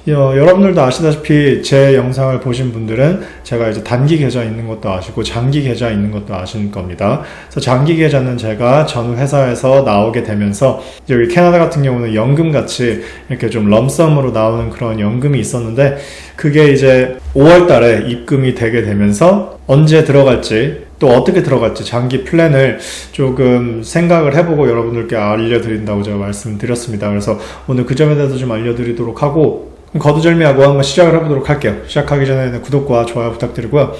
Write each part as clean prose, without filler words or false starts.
여러분들도 아시다시피 제 영상을 보신 분들은 제가 이제 단기 계좌 있는 것도 아시고 장기 계좌 있는 것도 아실 겁니다. 그래서 장기 계좌는 제가 전 회사에서 나오게 되면서 여기 캐나다 같은 경우는 연금같이 이렇게 좀 럼썸으로 나오는 그런 연금이 있었는데 그게 이제 5월 달에 입금이 되게 되면서 언제 들어갈지 또 어떻게 들어갈지 장기 플랜을 조금 생각을 해보고 여러분들께 알려드린다고 제가 말씀드렸습니다. 그래서 오늘 그 점에 대해서 좀 알려드리도록 하고 거두절미하고 한번 시작을 해보도록 할게요. 시작하기 전에는 구독과 좋아요 부탁드리고요.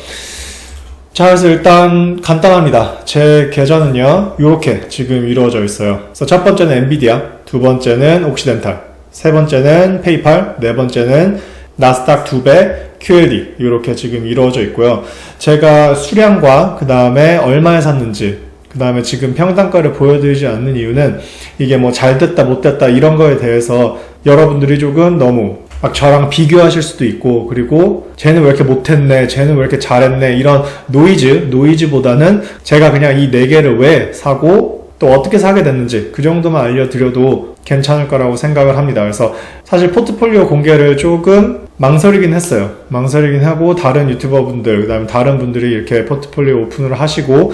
자, 그래서 일단 간단합니다. 제 계좌는요, 이렇게 지금 이루어져 있어요. 그래서 첫 번째는 엔비디아, 두 번째는 옥시덴탈, 세 번째는 페이팔, 네 번째는 나스닥 2배, QLD 이렇게 지금 이루어져 있고요. 제가 수량과 그 다음에 얼마에 샀는지 그 다음에 지금 평단가를 보여드리지 않는 이유는 이게 뭐 잘 됐다 못 됐다 이런 거에 대해서 여러분들이 조금 너무 막 저랑 비교하실 수도 있고, 그리고 쟤는 왜 이렇게 못했네, 쟤는 왜 이렇게 잘했네, 이런 노이즈보다는 제가 그냥 이 4개를 왜 사고 또 어떻게 사게 됐는지 그 정도만 알려드려도 괜찮을 거라고 생각을 합니다. 그래서 사실 포트폴리오 공개를 조금 망설이긴 했어요. 망설이긴 하고 다른 유튜버분들, 그 다음에 다른 분들이 이렇게 포트폴리오 오픈을 하시고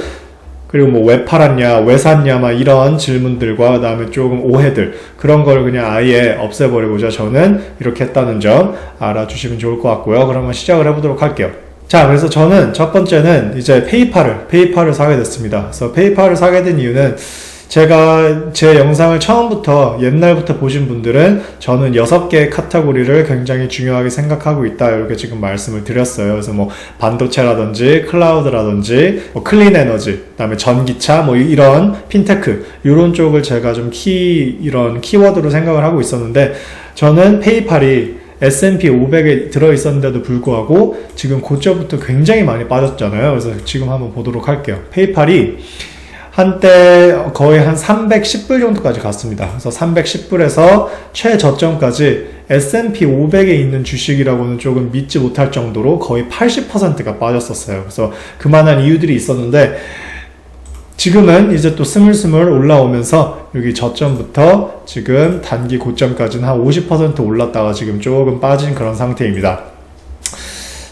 그리고 뭐 왜 팔았냐, 왜 샀냐, 막 이런 질문들과 그 다음에 조금 오해들, 그런 걸 그냥 아예 없애버리고자 저는 이렇게 했다는 점 알아주시면 좋을 것 같고요. 그러면 시작을 해보도록 할게요. 자, 그래서 저는 첫 번째는 이제 페이팔을 사게 됐습니다. 그래서 페이팔을 사게 된 이유는 제가 제 영상을 처음부터 옛날부터 보신 분들은 저는 6개의 카테고리를 굉장히 중요하게 생각하고 있다 이렇게 지금 말씀을 드렸어요. 그래서 뭐 반도체라든지 클라우드라든지 뭐 클린 에너지, 그다음에 전기차 뭐 이런 핀테크 이런 쪽을 제가 좀 이런 키워드로 생각을 하고 있었는데 저는 페이팔이 S&P 500에 들어있었는데도 불구하고 지금 고점부터 굉장히 많이 빠졌잖아요. 그래서 지금 한번 보도록 할게요. 페이팔이 한때 거의 한 310불 정도까지 갔습니다. 그래서 310불에서 최저점까지 S&P 500에 있는 주식이라고는 조금 믿지 못할 정도로 거의 80%가 빠졌었어요. 그래서 그만한 이유들이 있었는데 지금은 이제 또 스물스물 올라오면서 여기 저점부터 지금 단기 고점까지는 한 50% 올랐다가 지금 조금 빠진 그런 상태입니다.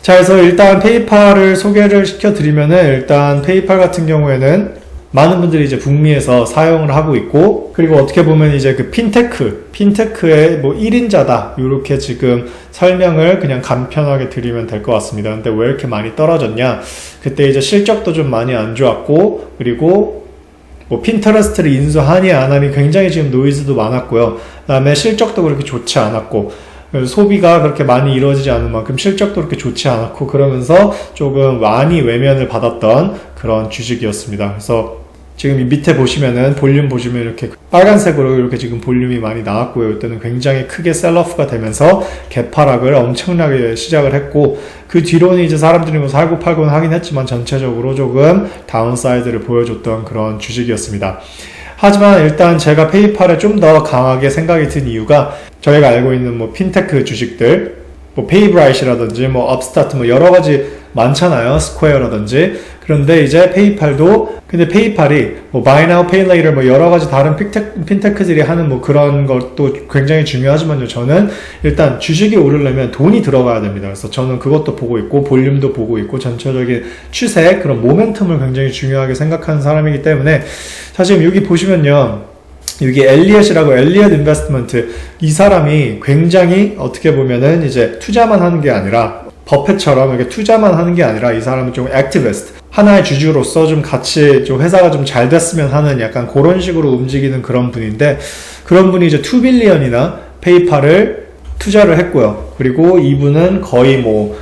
자, 그래서 일단 페이팔을 소개를 시켜드리면은 일단 페이팔 같은 경우에는 많은 분들이 이제 북미에서 사용을 하고 있고, 그리고 어떻게 보면 이제 그 핀테크의 뭐 1인자다 이렇게 지금 설명을 그냥 간편하게 드리면 될 것 같습니다. 근데 왜 이렇게 많이 떨어졌냐, 그때 이제 실적도 좀 많이 안 좋았고, 그리고 뭐 핀터레스트를 인수하니 안 하니 굉장히 지금 노이즈도 많았고요. 그 다음에 실적도 그렇게 좋지 않았고, 소비가 그렇게 많이 이루어지지 않은 만큼 실적도 그렇게 좋지 않았고, 그러면서 조금 많이 외면을 받았던 그런 주식이었습니다. 그래서 지금 이 밑에 보시면은 볼륨 보시면 이렇게 빨간색으로 이렇게 지금 볼륨이 많이 나왔고요. 이때는 굉장히 크게 셀러프가 되면서 개파락을 엄청나게 시작을 했고, 그 뒤로는 이제 사람들이 뭐 살고 팔고는 하긴 했지만 전체적으로 조금 다운사이드를 보여줬던 그런 주식이었습니다. 하지만 일단 제가 페이팔에 좀 더 강하게 생각이 든 이유가 저희가 알고 있는 뭐 핀테크 주식들, 뭐 페이브라이트라든지 뭐 업스타트 뭐 여러 가지 많잖아요. 스퀘어라든지. 그런데 이제 근데 페이팔이 뭐 buy now pay later 뭐 여러 가지 다른 핀테크들이 하는 뭐 그런 것도 굉장히 중요하지만요. 저는 일단 주식이 오르려면 돈이 들어가야 됩니다. 그래서 저는 그것도 보고 있고 볼륨도 보고 있고 전체적인 추세, 그런 모멘텀을 굉장히 중요하게 생각하는 사람이기 때문에 사실 여기 보시면요. 여기 엘리엇 인베스트먼트, 이 사람이 굉장히 어떻게 보면은 이제 투자만 하는 게 아니라 버펫처럼 이렇게 투자만 하는 게 아니라 이 사람은 좀 액티비스트, 하나의 주주로서 좀 같이 좀 회사가 좀 잘 됐으면 하는 약간 그런 식으로 움직이는 그런 분인데, 그런 분이 이제 2빌리언이나 페이팔을 투자를 했고요. 그리고 이분은 거의 뭐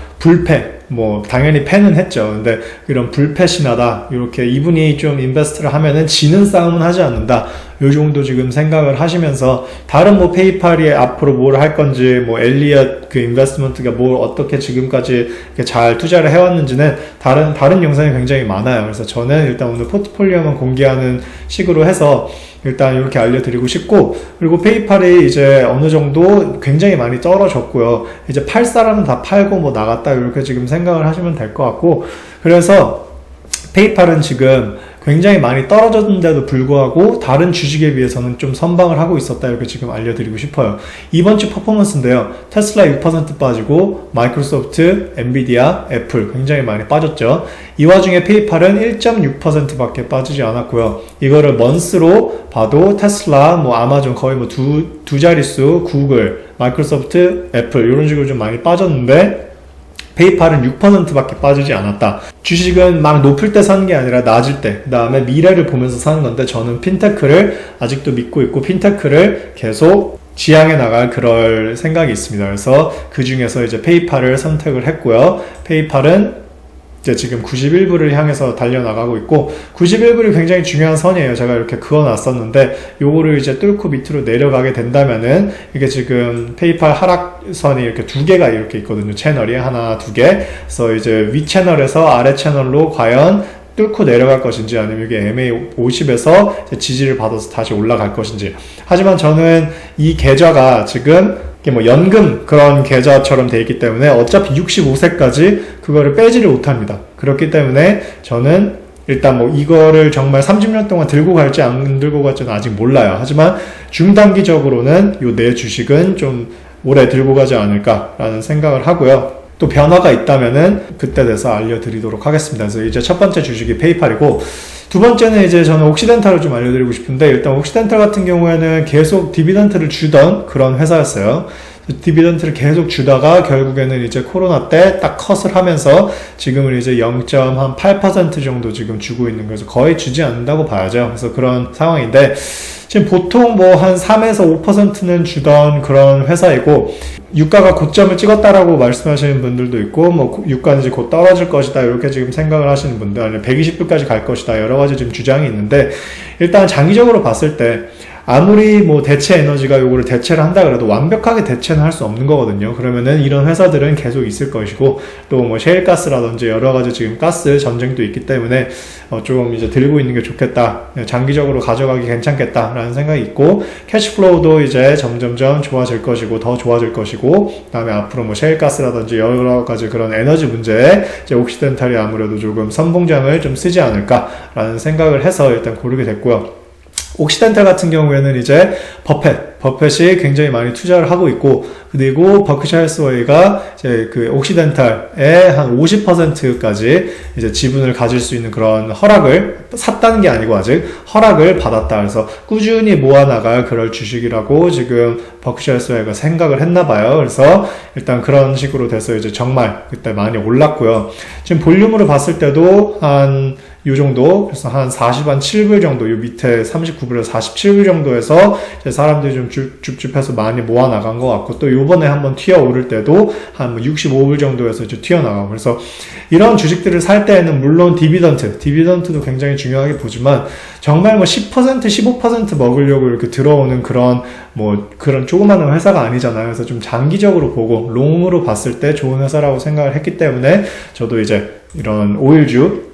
뭐 당연히 패는 했죠. 근데 이런 불패신하다, 이렇게 이분이 좀 인베스트를 하면은 지는 싸움은 하지 않는다, 요 정도 지금 생각을 하시면서 다른 뭐 페이팔이 앞으로 뭘 할 건지, 뭐 엘리엇 그 인베스트먼트가 뭘 어떻게 지금까지 잘 투자를 해왔는지는 다른 영상이 굉장히 많아요. 그래서 저는 일단 오늘 포트폴리오만 공개하는 식으로 해서 일단 이렇게 알려드리고 싶고, 그리고 페이팔이 이제 어느 정도 굉장히 많이 떨어졌고요. 이제 팔 사람은 다 팔고 뭐 나갔다 이렇게 지금 생각을 하시면 될 것 같고, 그래서 페이팔은 지금 굉장히 많이 떨어졌는데도 불구하고 다른 주식에 비해서는 좀 선방을 하고 있었다, 이렇게 지금 알려드리고 싶어요. 이번 주 퍼포먼스인데요. 테슬라 6% 빠지고 마이크로소프트, 엔비디아, 애플 굉장히 많이 빠졌죠. 이 와중에 페이팔은 1.6% 밖에 빠지지 않았고요. 이거를 먼스로 봐도 테슬라, 아마존 거의 두 자릿수, 구글, 마이크로소프트, 애플 이런 식으로 좀 많이 빠졌는데 페이팔은 6%밖에 빠지지 않았다. 주식은 막 높을 때 사는 게 아니라 낮을 때, 그 다음에 미래를 보면서 사는 건데, 저는 핀테크를 아직도 믿고 있고 핀테크를 계속 지향해 나갈 그럴 생각이 있습니다. 그래서 그 중에서 이제 페이팔을 선택을 했고요. 페이팔은 이제 지금 91불을 향해서 달려나가고 있고, 91불이 굉장히 중요한 선이에요. 제가 이렇게 그어놨었는데 요거를 이제 뚫고 밑으로 내려가게 된다면은, 이게 지금 페이팔 하락선이 이렇게 두 개가 이렇게 있거든요. 채널이 하나, 두 개. 그래서 이제 위 채널에서 아래 채널로 과연 뚫고 내려갈 것인지, 아니면 이게 MA50에서 지지를 받아서 다시 올라갈 것인지. 하지만 저는 이 계좌가 지금 연금 그런 계좌처럼 돼 있기 때문에 어차피 65세까지 그거를 빼지를 못합니다. 그렇기 때문에 저는 일단 이거를 정말 30년 동안 들고 갈지 안 들고 갈지는 아직 몰라요. 하지만 중단기적으로는 요 내 주식은 좀 오래 들고 가지 않을까라는 생각을 하고요. 또 변화가 있다면은 그때 돼서 알려드리도록 하겠습니다. 그래서 이제 첫 번째 주식이 페이팔이고, 두 번째는 이제 저는 옥시덴탈을 좀 알려드리고 싶은데, 일단 옥시덴탈 같은 경우에는 계속 디비던트를 주던 그런 회사였어요. 디비던트를 계속 주다가 결국에는 이제 코로나 때 딱 컷을 하면서 지금은 이제 0.8% 정도 지금 주고 있는 거죠. 거의 주지 않는다고 봐야죠. 그래서 그런 상황인데, 지금 보통 한 3에서 5%는 주던 그런 회사이고, 유가가 고점을 찍었다라고 말씀하시는 분들도 있고, 유가는 이제 곧 떨어질 것이다, 이렇게 지금 생각을 하시는 분들, 아니면 120불까지 갈 것이다, 여러 가지 지금 주장이 있는데, 일단 장기적으로 봤을 때, 아무리 대체 에너지가 요거를 대체를 한다 그래도 완벽하게 대체는 할 수 없는 거거든요. 그러면은 이런 회사들은 계속 있을 것이고, 또 셰일가스라든지 여러 가지 지금 가스 전쟁도 있기 때문에 좀 이제 들고 있는 게 좋겠다, 장기적으로 가져가기 괜찮겠다라는 생각이 있고, 캐시플로우도 이제 점점점 좋아질 것이고, 더 좋아질 것이고, 그 다음에 앞으로 셰일가스라든지 여러 가지 그런 에너지 문제에 이제 옥시덴탈이 아무래도 조금 선봉장을 좀 쓰지 않을까라는 생각을 해서 일단 고르게 됐고요. 옥시덴탈 같은 경우에는 이제 버펫이 굉장히 많이 투자를 하고 있고, 그리고 버크셔 해서웨이가 이제 그 옥시덴탈의 한 50%까지 이제 지분을 가질 수 있는 그런 허락을 샀다는 게 아니고 아직 허락을 받았다. 그래서 꾸준히 모아나갈 그럴 주식이라고 지금 버크셔 해서웨이가 생각을 했나 봐요. 그래서 일단 그런 식으로 돼서 이제 정말 그때 많이 올랐고요. 지금 볼륨으로 봤을 때도 요 정도, 그래서 한 47불 정도, 요 밑에 39불에서 47불 정도에서 이제 사람들이 좀 줍줍해서 많이 모아 나간 것 같고, 또 요번에 한번 튀어 오를 때도 한 65불 정도에서 이제 튀어 나가고, 그래서 이런 주식들을 살 때에는 물론 디비던트도 굉장히 중요하게 보지만, 정말 10%, 15% 먹으려고 이렇게 들어오는 그런 조그마한 회사가 아니잖아요. 그래서 좀 장기적으로 보고, 롱으로 봤을 때 좋은 회사라고 생각을 했기 때문에, 저도 이제 이런 오일주,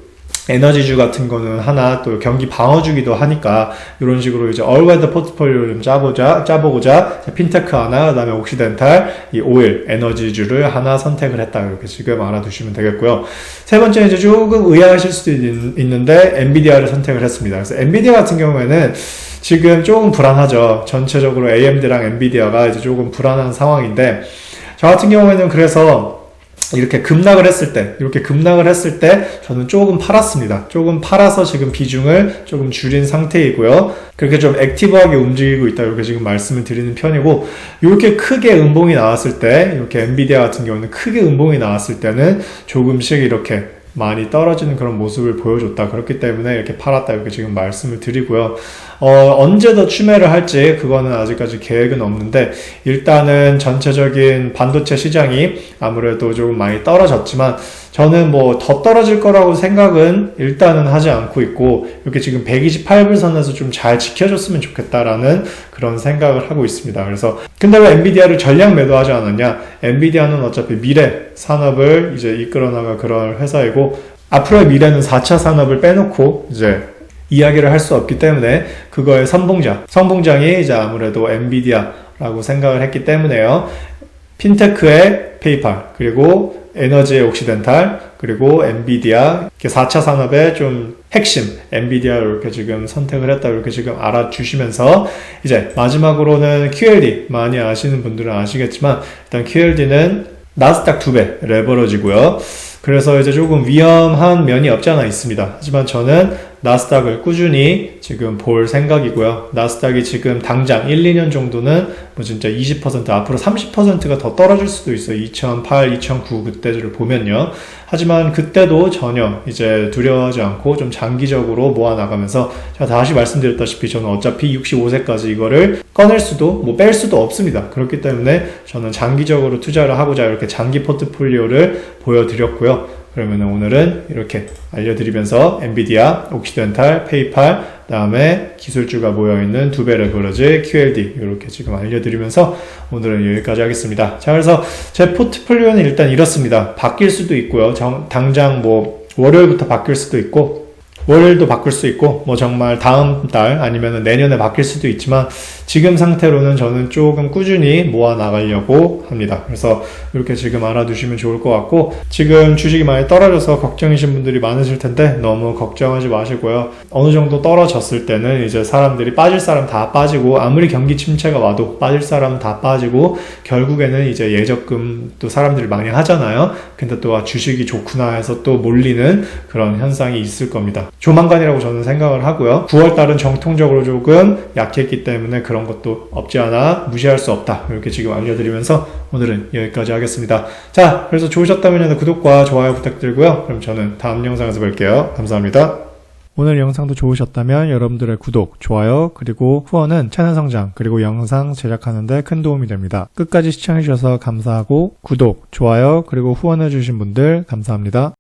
에너지주 같은 거는 하나, 또 경기 방어주기도 하니까 이런 식으로 이제 얼웨더 포트폴리오를 좀 짜보고자 핀테크 하나, 그 다음에 옥시덴탈, 이 오일, 에너지주를 하나 선택을 했다, 이렇게 지금 알아두시면 되겠고요. 세 번째는 이제 조금 의아하실 수도 있는데 엔비디아를 선택을 했습니다. 그래서 엔비디아 같은 경우에는 지금 조금 불안하죠. 전체적으로 AMD랑 엔비디아가 이제 조금 불안한 상황인데, 저 같은 경우에는 그래서 이렇게 급락을 했을 때 저는 조금 팔았습니다. 조금 팔아서 지금 비중을 조금 줄인 상태이고요. 그렇게 좀 액티브하게 움직이고 있다, 이렇게 지금 말씀을 드리는 편이고, 이렇게 크게 음봉이 나왔을 때, 이렇게 엔비디아 같은 경우는 크게 음봉이 나왔을 때는 조금씩 이렇게 많이 떨어지는 그런 모습을 보여줬다. 그렇기 때문에 이렇게 팔았다, 이렇게 지금 말씀을 드리고요. 언제 더 추매를 할지 그거는 아직까지 계획은 없는데, 일단은 전체적인 반도체 시장이 아무래도 조금 많이 떨어졌지만, 저는 더 떨어질 거라고 생각은 일단은 하지 않고 있고, 이렇게 지금 128불 선에서 좀 잘 지켜줬으면 좋겠다라는 그런 생각을 하고 있습니다. 그래서 근데 왜 엔비디아를 전량 매도하지 않았냐? 엔비디아는 어차피 미래 산업을 이제 이끌어 나갈 그런 회사이고, 앞으로의 미래는 4차 산업을 빼놓고 이제 이야기를 할 수 없기 때문에, 그거의 선봉장이 이제 아무래도 엔비디아라고 생각을 했기 때문에요. 핀테크의 페이팔, 그리고 에너지의 옥시덴탈, 그리고 엔비디아, 4차 산업의 좀 핵심 엔비디아 이렇게 지금 선택을 했다 이렇게 지금 알아주시면서 이제 마지막으로는 QLD 많이 아시는 분들은 아시겠지만 일단 QLD는 나스닥 2배 레버러지고요. 그래서 이제 조금 위험한 면이 없지 않아 있습니다. 하지만 저는 나스닥을 꾸준히 지금 볼 생각이고요. 나스닥이 지금 당장 1, 2년 정도는 뭐 진짜 20% 앞으로 30%가 더 떨어질 수도 있어요. 2008, 2009 그때를 보면요. 하지만 그때도 전혀 이제 두려워하지 않고 좀 장기적으로 모아나가면서 제가 다시 말씀드렸다시피 저는 어차피 65세까지 이거를 꺼낼 수도 뭐 뺄 수도 없습니다. 그렇기 때문에 저는 장기적으로 투자를 하고자 이렇게 장기 포트폴리오를 보여드렸고요. 그러면 오늘은 이렇게 알려드리면서 엔비디아, 옥시덴탈, 페이팔, 그다음에 기술주가 모여있는 2배 레버러지, QLD 이렇게 지금 알려드리면서 오늘은 여기까지 하겠습니다. 자, 그래서 제 포트폴리오는 일단 이렇습니다. 바뀔 수도 있고요. 당장 뭐 월요일부터 바뀔 수도 있고 월요일도 바꿀 수 있고 뭐 정말 다음 달 아니면 내년에 바뀔 수도 있지만 지금 상태로는 저는 조금 꾸준히 모아 나가려고 합니다. 그래서 이렇게 지금 알아두시면 좋을 것 같고 지금 주식이 많이 떨어져서 걱정이신 분들이 많으실 텐데 너무 걱정하지 마시고요. 어느 정도 떨어졌을 때는 이제 사람들이 빠질 사람 다 빠지고 아무리 경기 침체가 와도 빠질 사람 다 빠지고 결국에는 이제 예적금 또 사람들이 많이 하잖아요. 근데 또 주식이 좋구나 해서 또 몰리는 그런 현상이 있을 겁니다. 조만간이라고 저는 생각을 하고요. 9월달은 정통적으로 조금 약했기 때문에 그런 것도 없지 않아 무시할 수 없다. 이렇게 지금 알려드리면서 오늘은 여기까지 하겠습니다. 자, 그래서 좋으셨다면 구독과 좋아요 부탁드리고요. 그럼 저는 다음 영상에서 뵐게요. 감사합니다. 오늘 영상도 좋으셨다면 여러분들의 구독, 좋아요, 그리고 후원은 채널 성장, 그리고 영상 제작하는 데 큰 도움이 됩니다. 끝까지 시청해주셔서 감사하고 구독, 좋아요, 그리고 후원해주신 분들 감사합니다.